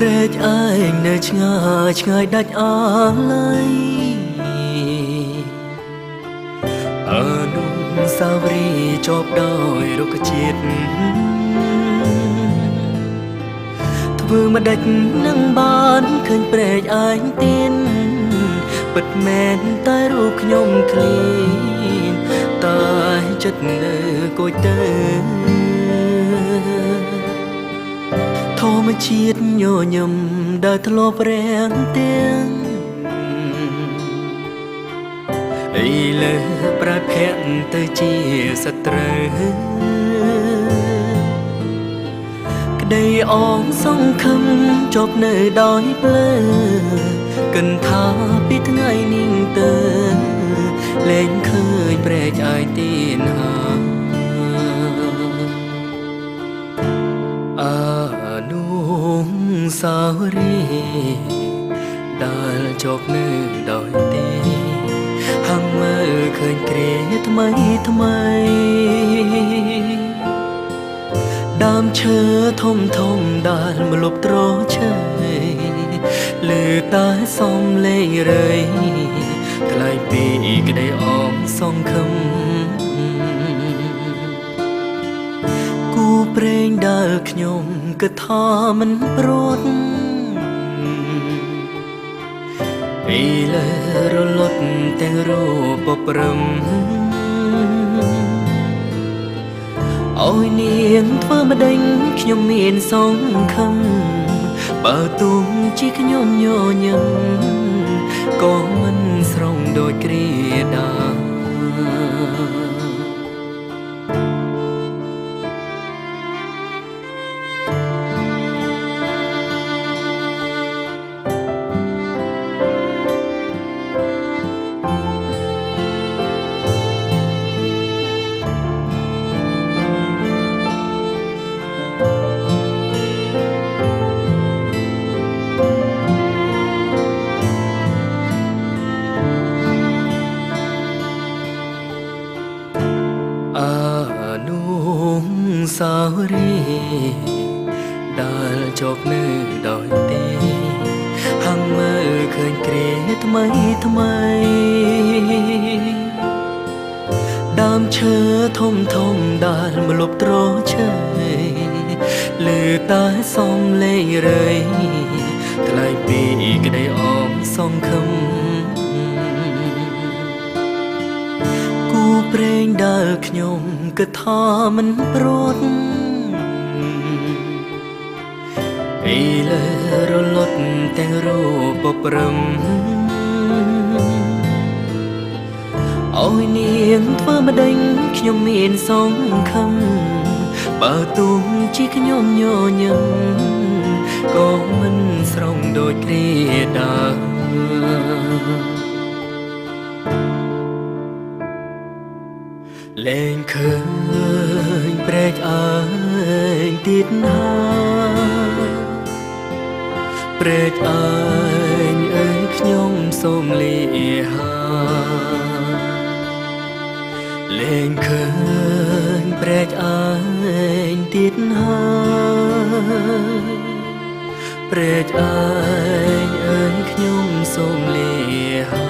ព្រែកឯងនៅឆ្ងាយឆ្ងាយដាច់អាឡ័យអនុស្សាវរីយ៍ជាប់ដោយរុក្ខជាតិធ្វើមិនដេចនឹងបានឃើញព្រែកឯងទៀនពិតមែនតែរូបខ្ញុំឃ្លានតែចិត្តនៅគួយទៅធម្មជាតិញញឹមដែលធ្លាប់រាំងទាំងឥឡូវប្រែភ័ក្រទៅជាសត្រូវក្តីអងសង្ឃឹមជប់នៅដោយភ្លើកិនថាពីថ្ងៃនេះទៅលែងឃើញព្រែកឯងទៀនហាអនុស្សាវរីយ៍ដែលជាប់នៅដោយទេហាំមើលឃើញគ្រាថ្មីថ្មីដើមឈើធំធំដែលម្លប់ត្រឈើលើតែសំលេងរៃថ្លៃពីក្តីអងសង្ឃឹមគូព្រេងដែលខ្ញុំគិតថាមិនព្រួតឥឡូវរលត់ទាំងរូបព្រំអើយនាងធ្វើម្ដេចខ្ញុំមានសង្ឃឹមបើទុំជាខ្ញុំញញឹមក៏មិនស្រងដូចគ្រាដាអនុស្សាវរីយ៍ដែលជាប់នៅដោយទេហាំមើលឃើញគ្រាថ្មីថ្មីដើមឈើធំធំដែលម្លប់ត្រឈើលើតែសំលេងរៃថ្លៃពីក្តីអងសង្ឃឹមព្រេងដែលខ្ញុំគិតថាមិនព្រួតឥឡូវរលត់ទាំងរូបព្រំអើយនាងធ្វើម្ដេចខ្ញុំមានសង្ឃឹមបើទុំជាខ្ញុំញញឹមក៏មិនស្រងដូចគ្រាដើមលែងឃើញព្រែកឯងទៀតណាព្រែកឯងអើយខ្ញុំសូមលាហាលែងឃើញព្រែកឯងទៀតណាព្រែកឯងអើយខ្ញុំសូមលាហា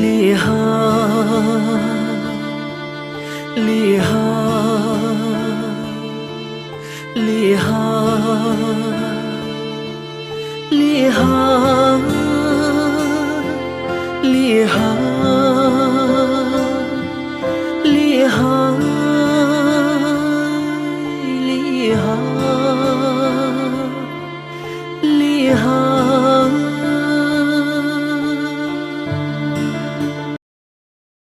លាហាលាហាលាហាលាហា